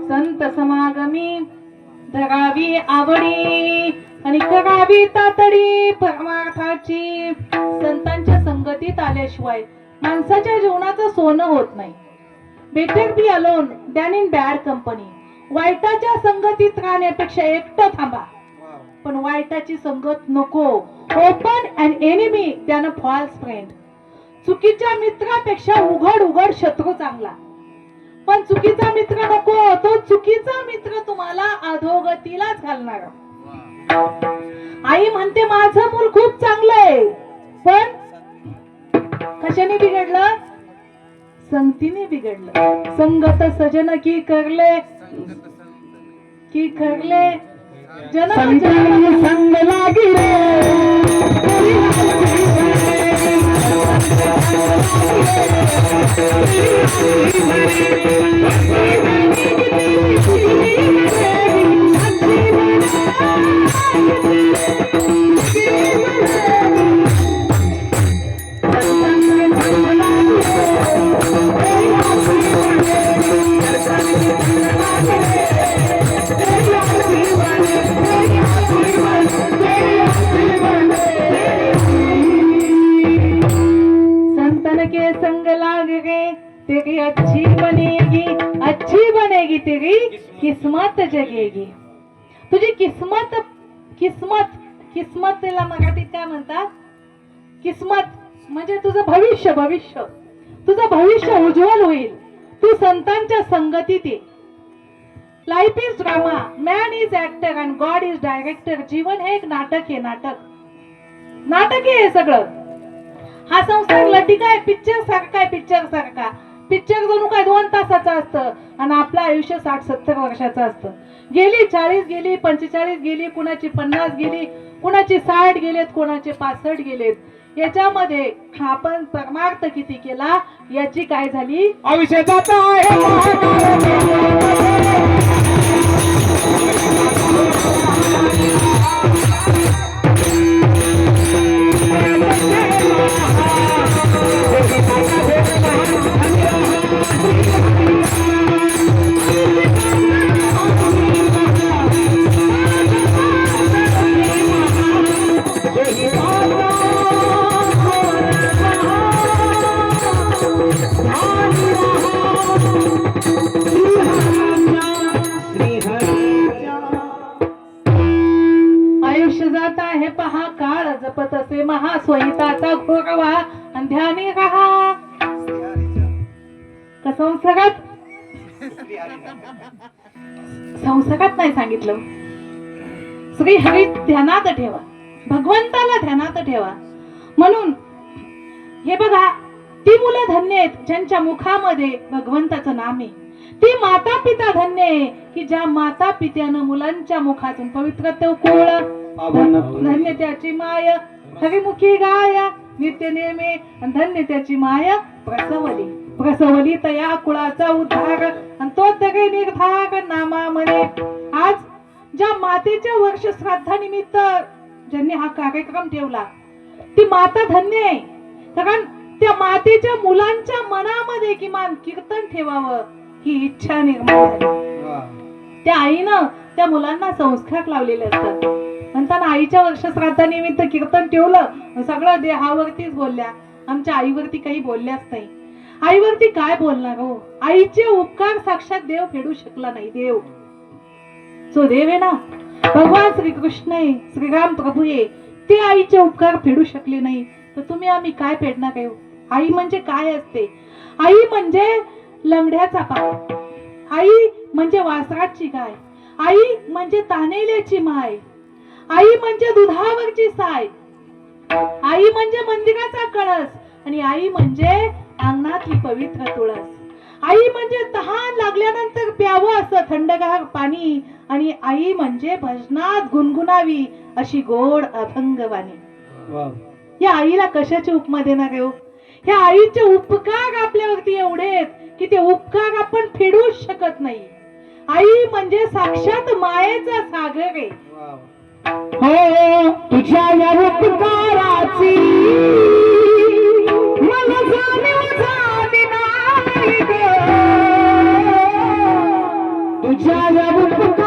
संत समागमी धरावी आवडी आणि करावी तातडी परमार्थाची संतांच्या संगतीत आल्याशिवाय माणसाच्या जीवनाचं सोनं होत नाही. Better be alone than in bad company. वाईटाच्या संगतीत राहण्यापेक्षा एकटं थांबा पण वाईटाची संगत नको. Open and enemy than a false friend. चुकीच्या मित्रापेक्षा उघड शत्रू चांगला पण चुकीचा मित्र नको. तो चुकीचा मित्र तुम्हाला अधोगतीलाच घालणार. आई म्हणते माझं मूल खूप चांगलं आहे पण कशाने बिघडलं संगतीने बिघडलं. संगत सजन की करले जन्म संग लागी संतन के संग लाग गए तेरी अच्छी बनेगी तेरी किस्मत जगेगी. तुझी किस्मत किस्मतला मराठीत काय म्हणतात किस्मत म्हणजे तुझं भविष्य तुझं भविष्य उज्ज्वल होईल. तू संतांच्या संगतीत ये. Life is drama man is actor and god is director. जीवन हे एक नाटक आहे. नाटक आहे सगळं. हा संसार लटिका आहे. पिक्चर सारखा पिक्चर जणू काय 2 तासाचा असतं आणि आपलं आयुष्य 60-70 वर्षाचं असतं. गेली 40 गेली 45 गेली कुणाची 50 गेली कुणाची 60 गेलेत कोणाचे 65 गेलेत. याच्यामध्ये आपण परमार्थ किती केला याची काय झाली आयुष्य जाता आहे. आयुष्य जात आहे पहा काळ जपत असे महास्वहिताचा घोरवा अंध्याने राहा. संसारात संस्कारात नाही सांगितलं. श्री हरी ध्यानात ठेवा, भगवंताला ध्यानात ठेवा. म्हणून हे बघा, ती मुलं धन्य आहेत ज्यांच्या मुखामध्ये भगवंताचं नाम आहे. ती माता पिता धन्य आहे की ज्या माता पित्यानं मुलांच्या मुखातून पवित्र ते कुळ धन्य त्याची माय हरिमुखी गाय नित्य नेमे धन्य त्याची माय प्रसवली. प्रसवली तया कुळाचा उद्धार आणि तो तगे निर्धार नामा म्हणे. आज ज्या मातेच्या वर्ष श्राद्धानिमित्त ज्यांनी हा कार्यक्रम ठेवला ती माता धन्य आहे. कारण त्या मातेच्या मुलांच्या मनामध्ये किमान कीर्तन ठेवावं ही इच्छा निर्माण झाली. त्या आईनं त्या मुलांना संस्कार लावलेले असतात. म्हणताना आईच्या वर्षश्राद्धानिमित्त कीर्तन ठेवलं, सगळं देहावरतीच बोलल्या. आमच्या आईवरती काही बोलल्याच नाही. आईवरती काय बोलणार हो? आईचे उपकार साक्षात देव फेडू शकला नाही. देव जो देव आहे ना, भगवान श्रीकृष्ण आहे, श्रीराम प्रभू आहे, ते आईचे उपकार फेडू शकले नाही तर तुम्ही आम्ही काय फेडणार आहे? आई म्हणजे काय असते? आई म्हणजे लंगड्याचा पाय, आई म्हणजे वासराची गाय, आई म्हणजे तानेल्याची माय, आई म्हणजे दुधावरची साय, आई म्हणजे मंदिराचा कळस आणि आई म्हणजे अंगणातली पवित्र तुळस. आई म्हणजे तहान लागल्यानंतर प्यावं असं थंडगार पाणी आणि आई म्हणजे भजनात गुणगुणावी अशी गोड अभंगवाणी. या आईला कशाची उपमा देणार आहे? ह्या आईचे उपकार आपल्यावरती एवढे आहेत की ते उपकार आपण फेडूच शकत नाही. आई म्हणजे साक्षात मायेचा सागर आहे. हो तुझ्या या उपकाराची मला जाणीव झाली नाही ग. तुझ्या या उपकाराची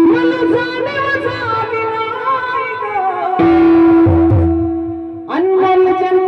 मला जाणीव झाली नाही ग. अनमोल जन्म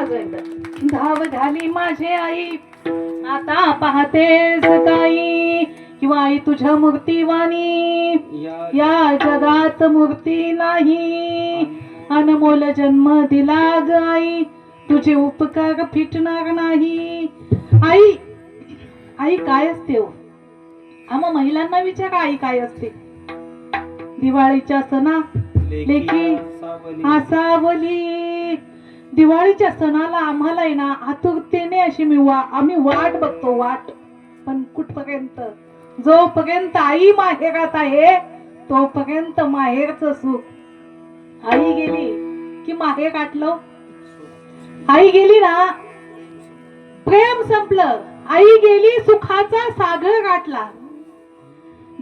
माझं एकदा धाव झाली माझे आई आता पाहतेस काही किंवा आई तुझ्या मूर्तीवाणी या जगात मूर्ती नाही अनमोल जन्म दिला ग आई तुझे उपकार फिटणार नाही आई आई काय असते हो आम्हा महिलांना विचारा आई काय असते दिवाळीच्या सणा लेखी आसावली दिवाळीच्या सणाला आम्हाला आहे ना आतुरतेने अशी आम्ही वाट बघतो वाट पण कुठपर्यंत जोपर्यंत आई माहेरात आहे तोपर्यंत माहेरचं सुख आई गेली की माहेर गाठलं आई गेली ना प्रेम संपलं आई गेली सुखाचा सागर गाठला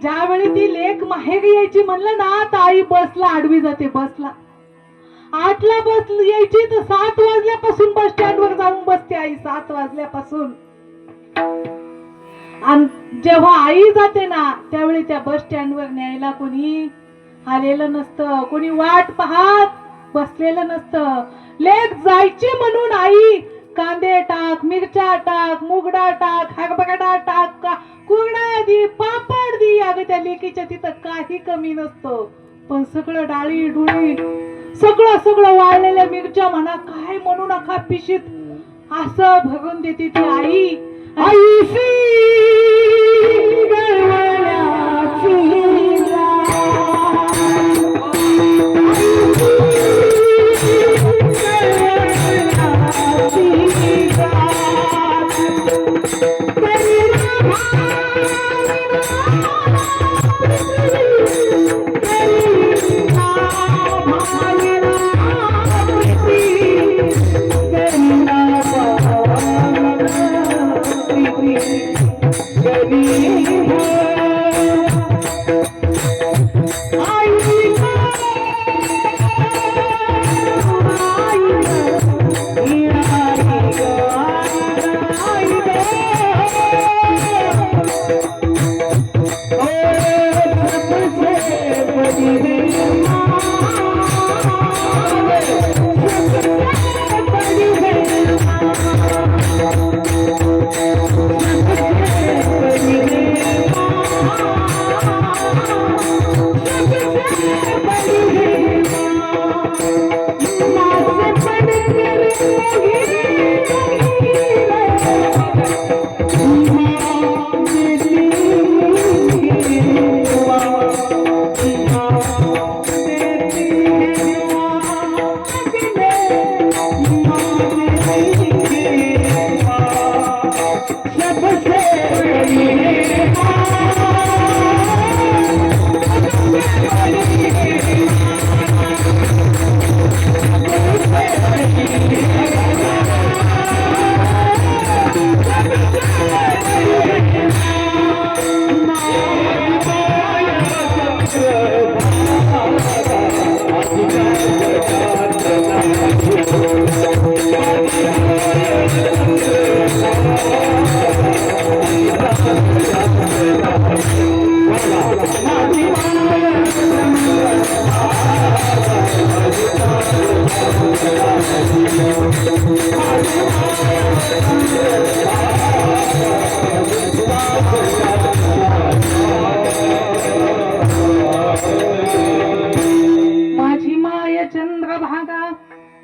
ज्यावेळी ती लेक माहेरी यायची म्हणलं ना तर आई बसला आडवी जाते बसला 8ला बस यायची तर 7 वाजल्यापासून बस स्टँड वर जाऊन बसते आई 7 वाजल्यापासून आणि जेव्हा आई जाते ना त्यावेळी त्या बस स्टँड वर न्यायला कोणी आलेलं नसतं कोणी वाट पाहत बसलेलं नसतं लेक जायची म्हणून आई कांदे टाक मिरच्या टाक मुगडा टाक हरभरा टाक कुरडा दी पापड दी अगं त्या लेकीच्या तिथं काही कमी नसतं पण सगळं डाळी डुळी सगळं वाळलेल्या मिरच्या म्हणा काय म्हणू नका पिशीत असं भरून देते ती आई आईशी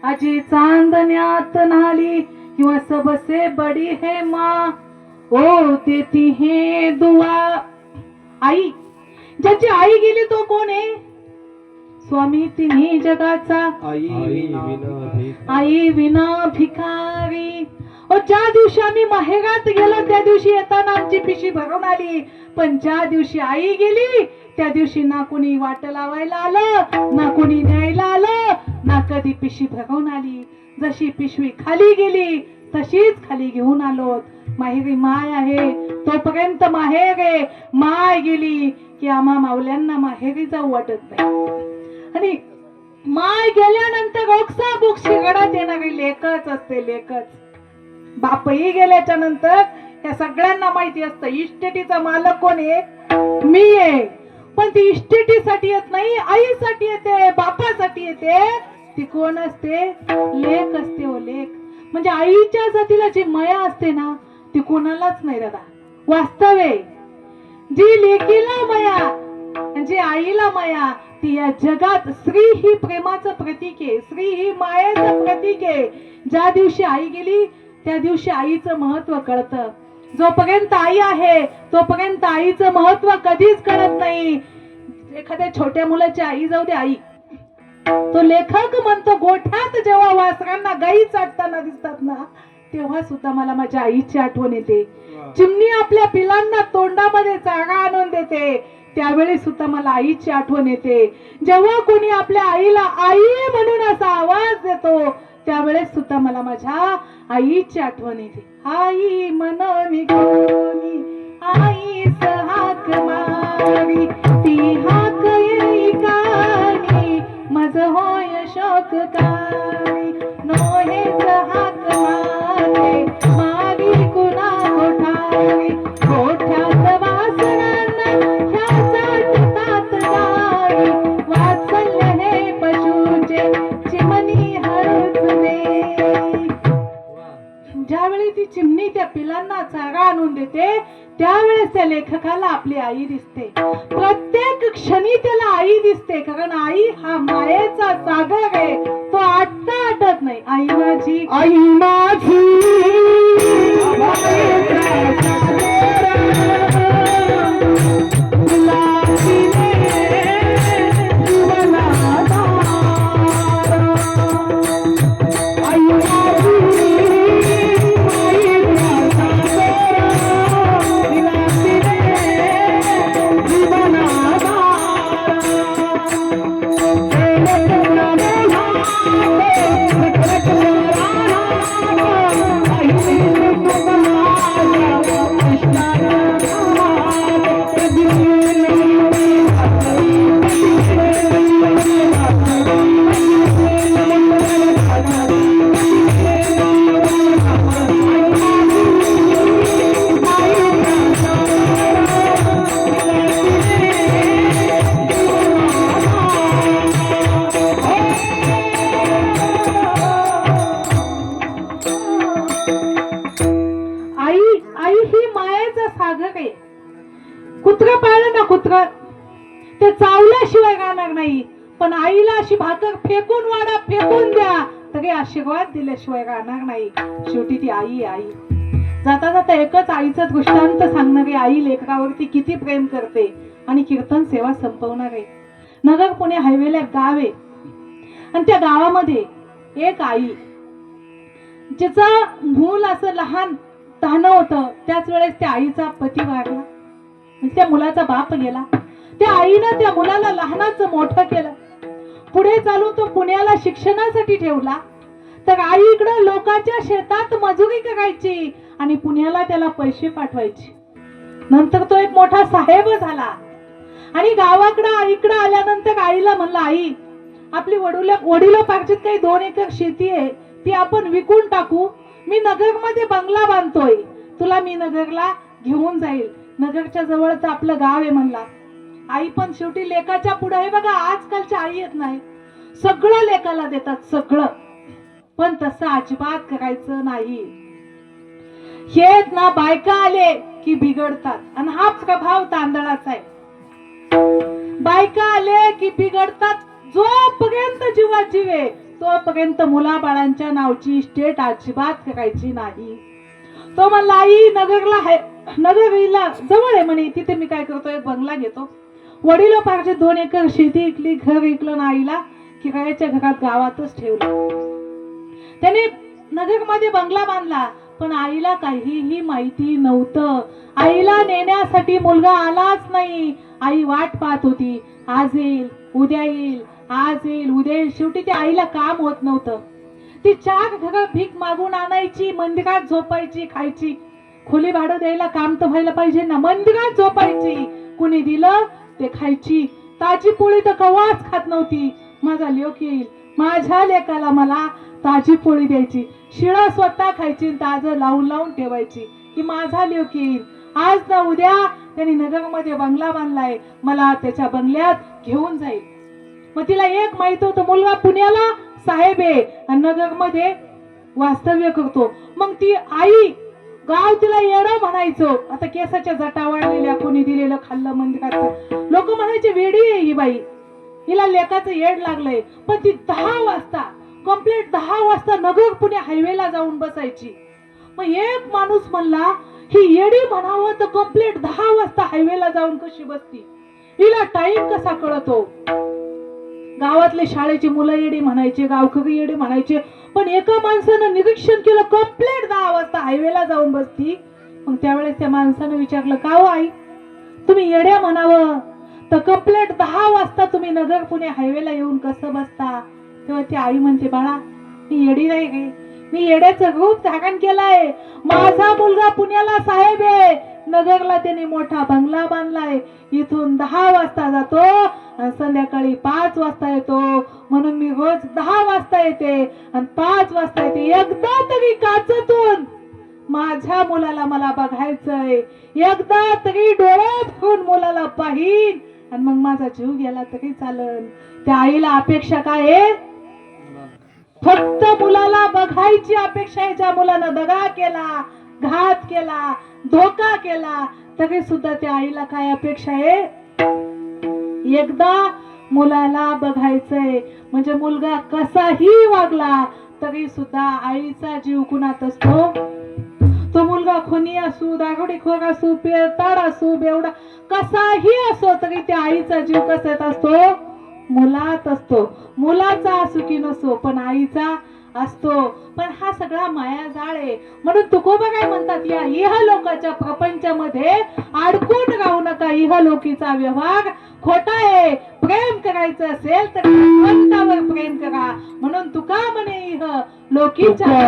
अजी चांदण्यात नाली किंवा सबसे बडी है माँ ओ देती है दुआ आई ज्याची आई गेली तो कोण आहे स्वामी तिन्ही जगाचा आई विना भिकारी ओ ज्या दिवशी आम्ही माहेरात गेलो त्या दिवशी येताना आमची पिशी भरून आली पण ज्या दिवशी आई गेली त्या दिवशी ना कोणी वाट लावायला आलं ना कोणी न्यायला आलं ना कधी पिशवी भरून आली जशी पिशवी खाली गेली तशीच खाली घेऊन आलो माहेरी माय आहे तोपर्यंत माहेर आहे माय गेली की आम्हा मावल्यांना माहेरी जाऊ वाटत नाही आणि माय गेल्यानंतर ओक्सा बोक्शी गडात येणारी लेकच असते लेकच बापही गेल्याच्या नंतर या सगळ्यांना माहिती असतं इस्टेटीचा मालक कोण आहे मी आहे पण ती इस्टेटीसाठी येत नाही आईसाठी येते बापासाठी येते ती कोण असते लेक असते ओ लेक म्हणजे आईच्या जातीला जी माया असते ना ती कोणालाच नाही दादा. वास्तव आहे, जी लेकीला माया आणि जी आईला माया ती या जगात, स्त्री ही प्रेमाचं प्रतीक आहे, स्त्री ही मायेचं प्रतीक आहे. ज्या दिवशी आई गेली त्या दिवशी आईचं महत्व कळतं. जोपर्यंत आई आहे तोपर्यंत आईचं महत्व कधीच कळत नाही. एखाद्या छोट्या मुलाची आई जाऊ दे आई, तो लेखक म्हणतो गोठ्यात जेव्हा वासरांना गाई चाटताना दिसतात ना तेव्हा सुद्धा मला माझ्या आईची आठवण येते. चिमणी आपल्या पिलांना तोंडामध्ये चारा आणून देते त्यावेळी सुद्धा मला आईची आठवण येते. जेव्हा कोणी आपल्या आईला आई म्हणून असा आवाज देतो त्यावेळेस सुद्धा मला माझ्या आईची आठवण येते. आई मनोनी कोणी आईस हाक मारी, ती हाक येई कानी मज होय शोककारी. नोहेच हाक मारे मारी कुणा कोठारी, गोठ्यात वासरांना ह्या चाटतात गाई. वात्सल्य हे पशूचे चिमणी हरुचणे. ज्यावेळी ती चिमणी त्या पिलांना चारा आणून देते त्यावेळेस त्या लेखकाला आपली आई दिसते. प्रत्येक क्षणी त्याला आई दिसते, कारण आई हा मायेचा सागर आहे, तो आटता आटत नाही. आई माझी, आई माझी मायेचा सागर, तुला दिले जीवना दार. आई माझी मायेचा सागर, तुला दिले जीवना दार. कुत्र पाळलं ना कुत्र ते चावल्याशिवाय राहणार नाही, पण आईला अशी भाकर फेकून वाडा फेकून द्या तरी आशीर्वाद दिल्याशिवाय राहणार नाही. शेवटी ती आई आई. जाता जाता एकच आईचं दृष्टांत सांगणारी आई लेकरावरती किती प्रेम करते आणि कीर्तन सेवा संपवणार आहे. नगर पुणे हायवेला गाव आहे आणि त्या गावामध्ये एक आई जिचं मूल असं लहान तानं होतं त्याच वेळेस त्या आईचा पती वारला, त्या मुलाचा बाप गेला. त्या आईनं त्या मुलाला लहानाचं मोठं केलं. पुढे चालून तो पुण्याला शिक्षणासाठी ठेवला. तर आई इकडं लोकांच्या शेतात मजुरी करायची आणि पुण्याला त्याला पैसे पाठवायचे. नंतर तो एक मोठा साहेब झाला आणि गावाकडं आईकडं आल्यानंतर आईला म्हणला, आई आपली वडिलोपार्जित काही 2 एकर शेती आहे ती आपण विकून टाकू. मी नगरमध्ये बंगला बांधतोय, तुला मी नगरला घेऊन जाईल. नगरच्या जवळच आपलं गाव आहे म्हणला. आई पण शेवटी लेकाच्या पुढे आहे बघा. आजकालच्या आई येत नाही, सगळं लेकाला देतात सगळं, पण तसं अजिबात करायचं नाही. हे ना बायका आले की बिघडतात आणि हा प्रभाव तांदळाचा आहे. बायका आले की बिघडतात. जोपर्यंत जीवात जीव आहे तोपर्यंत मुलाबाळांच्या नावची इस्टेट अजिबात करायची नाही. तो म्हणला, आई नगरला आहे, नगरीला जवळ आहे म्हणे, तिथे मी काय करतो एक बंगला घेतो. वडिलोपार्जित 2 एकर शेती इकली, घर इकलं ना आईला किरायाच्या घरात गावातच ठेवलं. त्याने नगरमध्ये बंगला बांधला, पण आईला काहीही माहिती नव्हतं. आईला नेण्यासाठी मुलगा आलाच नाही. आई वाट पाहत होती, आज येईल उद्या येईल, आज येईल उद्या येईल. शेवटी त्या आईला काम होत नव्हतं. ती 4 घरं भीक मागून आणायची, मंदिरात झोपायची, खायची. खोली भाडं द्यायला काम तर व्हायला पाहिजे ना. मंदिरात झोपायची, कुणी दिलं ते खायची. ताजी पोळी तर कवाच खात नव्हती. माझा लेक येईल, माझ्या लेकाला मला ताजी पोळी द्यायची. शिळा स्वतः खायची, ताजं लावून लावून ठेवायची की माझा लेक येईल. आज ना उद्या त्यांनी नगरमध्ये बंगला बांधलाय, मला त्याच्या बंगल्यात घेऊन जाईल. मग तिला एक माहित होतं, मुलगा पुण्याला साहेब आहे आणि नगरमध्ये वास्तव्य करतो. मग ती आई गाव तिला येडं म्हणायचो. आता केसाच्या जटा वाढलेल्या, कोणी दिलेलं खाल्लं मंदिरात, लोक म्हणायचे वेडी आहे ही बाई, हिला लेकाचं येड लागलंय. पण ती 10 वाजता कंप्लीट 10 वाजता नगर पुणे हायवेला जाऊन बसायची. मग एक माणूस म्हणला ही येडी म्हणावं तर कंप्लीट 10 वाजता हायवेला जाऊन कशी बसती, हिला टाइम कसा कळतो. गावातले शाळेची मुलं येडी म्हणायचे, गावकरी येडी म्हणायचे. पण एका माणसानं निरीक्षण केलं, कंप्लीट 10 वाजता हायवेला जाऊन बसती. मग त्यावेळेस त्या माणसानं विचारलं, का हो आई, तुम्ही येड्या म्हणावं तर कंप्लीट 10 वाजता तुम्ही नगर पुणे हायवेला येऊन कसं बसता. तेव्हा ती आई म्हणते, बाळा मी येडी नाही रे, मी येड्याचं रूप धारण केलंय. माझा मुलगा पुण्याला साहेब आहे, नगरला त्याने मोठा बंगला बांधलाय, इथून 10 वाजता जातो आणि संध्याकाळी 5 वाजता येतो. म्हणून मी रोज 10 वाजता येते आणि 5 वाजता येते. एकदा तरी काचतून माझ्या मुलाला मला बघायचंय, एकदा तरी डोळ्यात घेऊन मुलाला पाहीन आणि मग माझा जीव गेला तरी चालन. त्या आईला अपेक्षा काय आहे, फक्त मुलाला बघायची अपेक्षा आहे. ज्या मुलानं दगा केला, घात केला, धोका केला, तरी सुद्धा त्या आईला काय अपेक्षा आहे, एकदा मुलाला बघायचंय. म्हणजे मुलगा कसाही वागला तरी सुद्धा आईचा जीव कुणात असतो. तो मुलगा खुनी असू, दारुडेखोर असू, पेरताड असू, बेवडा कसाही असो, तरी त्या आईचा जीव कशात असतो, मुलात असतो. मुलाचा असू की नसो पण आईचा असतो. पण हा सगळा मायाजाळ आहे. म्हणून तुकोबा काय म्हणतात, या इहलोकाच्या प्रपंचामध्ये अडकून राहू नका. इहलोकीचा व्यवहार खोटा आहे. प्रेम करायचं असेल तर भगवंतावर प्रेम करा. म्हणून तुका म्हणे इह लोकीच्या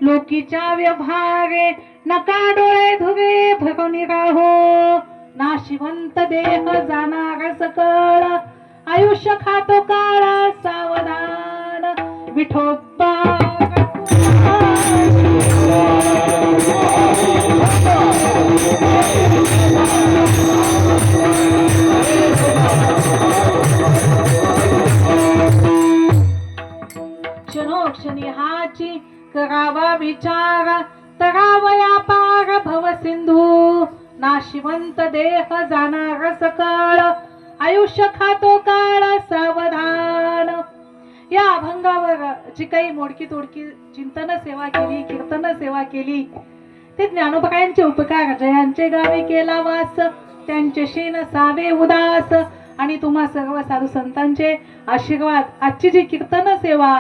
लोकीच्या व्यवहारे नका डोळे धुवे भरून राहो नाशिवंत देह जाणार सकळ आयुष्य खातो काळ सावधान विठोबा क्षणोक्षणी हाची करावा विचार तरावया पार भव सिंधू नाशिवंत देह जाणार सकळ आयुष्य खातो काळ सावधान. या अभंगावर जी काही मोडकी तोडकी चिंतन सेवा केली कीर्तन सेवा केली ते ज्ञानोबायांचे उपकार जयांचे गावी केला वास त्यांचे शीन सावे उदास आणि तुम्हा सर्व साधू संतांचे आशीर्वाद. आजची जी कीर्तन सेवा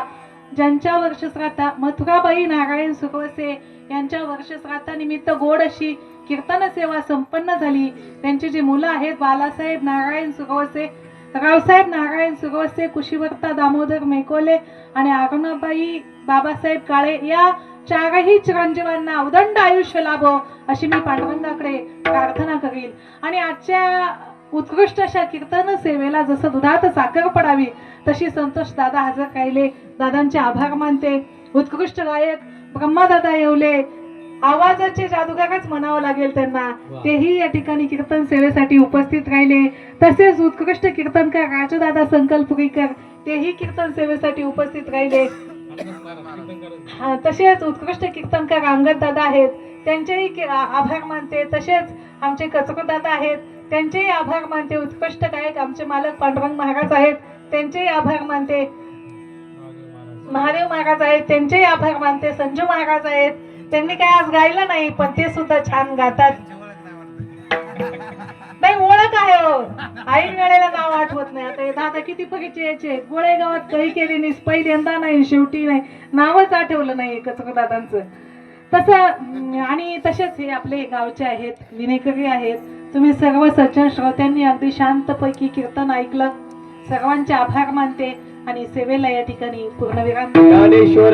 ज्यांच्या वर्षश्राद्धा मथुराबाई नारायण सुखवसे यांच्या वर्षश्राद्धानिमित्त गोड अशी कीर्तन सेवा संपन्न झाली. त्यांची जी मुलं आहेत बालासाहेब नारायण सुखवसे रावसाहेब नारायण सुरवसे, कुशीवर्ता दामोदर मेकोले आणि अरुणाबाई बाबासाहेब काळे या चारही चिरंजीवांना उदंड आयुष्य लाभो अशी मी पांडुरंगाकडे प्रार्थना करील. आणि आजच्या उत्कृष्ट अशा कीर्तन सेवेला जसं दुधात साखर पडावी तशी संतोष दादा हजर राहिले. दादांचे आभार मानते. उत्कृष्ट गायक ब्रह्मादादा येवले, आवाजाचे जादूगारच म्हणावं लागेल त्यांना, तेही या ठिकाणी कीर्तन सेवेसाठी उपस्थित राहिले. तसेच उत्कृष्ट कीर्तनकार राजदादा संकल्पपुरीकर, तेही कीर्तन सेवेसाठी उपस्थित राहिले. तसेच उत्कृष्ट कीर्तनकार अंगद दादा आहेत, त्यांचेही आभार मानते. तसेच आमचे कचरू दादा आहेत, त्यांचेही आभार मानते. उत्कृष्ट गायक आमचे मालक पांडुरंग महाराज आहेत, त्यांचेही आभार मानते. महादेव महाराज आहेत, त्यांचेही आभार मानते. संजू महाराज आहेत, त्यांनी काय आज गायलं नाही पण ते सुद्धा छान गातात. नाही ओळख आहे हो, ऐन वेळेला नाव आठवत नाही. आता हे दादा किती परिचयाचे आहेत. गोळेगावात काही केले नाही, पहिल्यांदा नाही, शेवटी नाही, नावच आठवलं नाही कचरू दादांचं. तसं आणि तसेच हे आपले गावचे आहेत, विनेकरी आहेत. तुम्ही सर्व सज्जन श्रोत्यांनी अगदी शांतपैकी कीर्तन ऐकलं. सर्वांचे आभार मानते आणि सेवेला या ठिकाणी पूर्णविराम. ज्ञानेश्वर